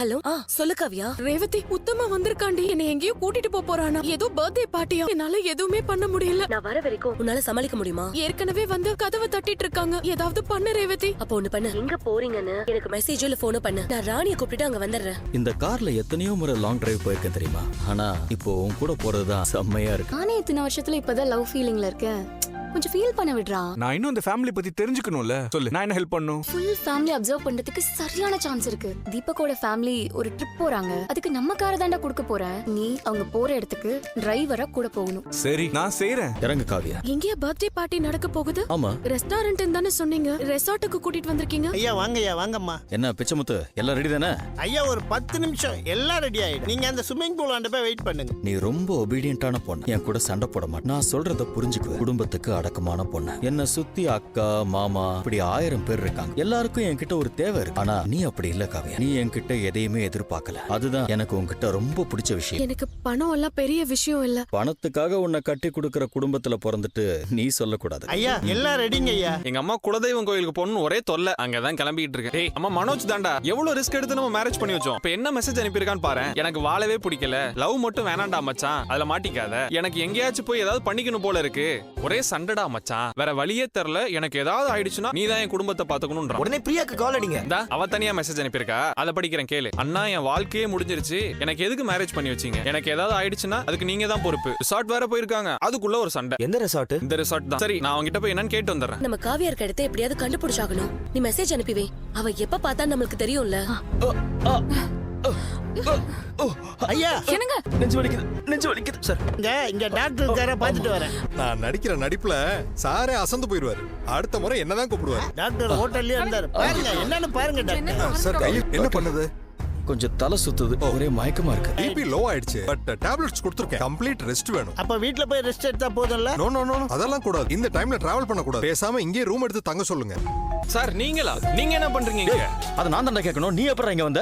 Hello சொல்லு காவியா. ரேவதி உத்தமா வந்திருக்காண்டி. என்ன எங்கேயோ கூட்டிட்டு போறானா. ஏதோ பர்த்டே பார்ட்டியா. என்னால எதுவுமே பண்ண முடியல. நான் வர வரைக்கும் உன்னால சமாளிக்க முடியுமா? ஏற்கனவே வந்து கதவை தட்டிட்டு இருக்காங்க. ஏதாவது பண்ணு ரேவதி. அப்ப ஒண்ணு பண்ணு. எங்க போறீங்கன்னு எனக்கு மெசேஜ் இல்ல போன் பண்ணு. நான் ராணியை கூப்பிட்டு அங்க வந்துடுறேன். இந்த கார்ல எத்தனையோ முறை லாங் டிரைவ் போயிருக்கேன் தெரியுமா? ஆனா இப்போ உன் கூட போறதுதான் செம்மையா இருக்கு. நானே இத்தனை வருஷத்துல இப்பதான் லவ் ஃபீலிங்ல இருக்கேன். கொஞ்சம் ஃபீல் பண்ண விடுறா. நான் இன்னும் இந்த ஃபேமிலி பத்தி தெரிஞ்சுக்கணும்ல. சொல்லு, நான் என்ன ஹெல்ப் பண்ணும்? ஃபுல் ஃபேமிலி அப்சர்வ் பண்றதுக்கு சரியான சான்ஸ் இருக்கு. தீபக்கோட ஃபேமிலி ஒரு ட்ரிப் போறாங்க. அதுக்கு நம்ம காரை தாண்டா கொடுக்க போறேன். நீ அவங்க போற இடத்துக்கு டிரைவரா கூட போகணும். சரி, நான் செய்றேன். இறங்கு காவியா. எங்கேயா பர்த்டே பார்ட்டி நடக்க போகுது. ஆமா. ரெஸ்டாரண்ட் தானே சொன்னீங்க. ரெசார்ட்டுக்கு கூட்டிட்டு வந்திருக்கீங்க. ஐயா வாங்கய்யா, வாங்கம்மா. என்ன பிச்சமுத்து, எல்லாம் ரெடி தானே? ஐயா ஒரு 10 நிமிஷம் எல்லாம் ரெடி ஆயிடும். நீங்க அந்த ஸ்விம்மிங் பூல் ஆண்ட போய் வெயிட் பண்ணுங்க. நீ ரொம்ப ஒபீடியன்டான பொண்ணு. என் கூட சண்டை போட மாட்டேன். நான் சொல்றத புரிஞ்சுக்குவ. குடும்பத்துக்கு அடக்கமான பொண்ணு. என்ன சுத்தி அக்கா மாமா இப்படி 1000 பேர் இருக்காங்க. எல்லாருக்கும் என்கிட்ட ஒரு தேவை இருக்கு. ஆனா நீ அப்படி இல்ல காவியா. நீ என்கிட்ட எதையுமே எதிர்பார்க்கல. அதுதான் எனக்கு உன்கிட்ட ரொம்ப பிடிச்ச விஷயம். எனக்கு பணம் எல்லாம் பெரிய விஷயம் இல்ல. பணத்துக்காக உன்னை கட்டி கொடுக்கற குடும்பத்துல பிறந்துட்டு நீ சொல்லக்கூடாது. ஐயா எல்லாம் ரெடிங்க ஐயா. எங்க அம்மா குலதெய்வம் கோயிலுக்கு போகணும் ஒரே தொல்லை. அங்கதான் கிளம்பிட்டு இருக்கேன். ஏய் அம்மா, மனோஜ் தாண்டா. எவ்வளவு ரிஸ்க் எடுத்து நம்ம மேரேஜ் பண்ணி வச்சோம். இப்ப என்ன மெசேஜ் அனுப்பியிருக்கான்னு பாரு. எனக்கு வாழவே பிடிக்கல, லவ் மட்டும் வேணாண்டா மச்சான், அதுல மாட்டிக்காத. எனக்கு எங்கேயாச்சும் போய் ஏதாவது பண்ணிக்கணும் போல இருக்கு. ஒரே சண்டடா மச்சான், வேற வழியே தெரியல. எனக்கு ஏதாவது ஆயிடுச்சுன்னா நீ தான் என் குடும்பத்தை பாத்துக்கணும்ன்ற. உடனே பிரியாக்கு கால் அடிங்க. அவ தனியா மெசேஜ் அனுப்பியிருக்கா, அதை படிக்கிறேன் கேளு. அண்ணா, என் வாழ்க்கையே முடிஞ்சிருச்சு. எனக்கு எதுக்கு மேரேஜ் பண்ணி வச்சீங்க? எனக்கு ஏதாவது ஆயிடுச்சுன்னா அதுக்கு நீங்க தான் பொறுப்பு. ரிசார்ட் வேற போயிருக்காங்க, அதுக்குள்ள ஒரு சண்டை. எந்த ரெசார்ட்? இந்த ரிசார்ட் தான். சரி, நான் அவங்கிட்ட போய் என்னன்னு கேட்டு வந்துடுறேன். நம்ம காவியா இருக்க இடத்தை எப்படியாவது கண்டுபிடிச்சாகணும். நீ மெசேஜ் அனுப்பிவே. அவ எப்ப பார்த்தா நம்மளுக்கு தெரியும்ல. ஐயா என்னங்க? நெஞ்சு வலிக்குது, நெஞ்சு வலிக்குது சார். இங்க டாக்டர் இருக்கார பாத்துட்டு வரேன். நான் நடிக்கிற நடிப்புல சாரே அசந்து போயிருவாரு. அடுத்த முறை என்னதான் கூப்பிடுவாரு. டாக்டர் ஹோட்டல்லயே இருந்தாரு. பாருங்க என்னன்னு பாருங்க டாக்டர். சார் என்ன பண்ணுது? கொஞ்சம் தலை சுத்துது, ஒரே மயக்கமா இருக்கு. பிபி லோ ஆயிடுச்சு. பட் டேப்லெட்ஸ் கொடுத்துருக்கேன். கம்ப்ளீட் ரெஸ்ட் வேணும். அப்ப வீட்ல போய் ரெஸ்ட் எடுத்தா போதும்ல? நோ நோ நோ, அதெல்லாம் கூடாது. இந்த டைம்ல டிராவல் பண்ண கூடாது. பேசாம இங்கே ரூம் எடுத்து தங்க சொல்லுங்க. சார் நீங்களா? நீங்க என்ன பண்றீங்க இங்க? அதை நான் தாண்டா கேட்கணும். நீ அப்புறம் இங்க வந்த?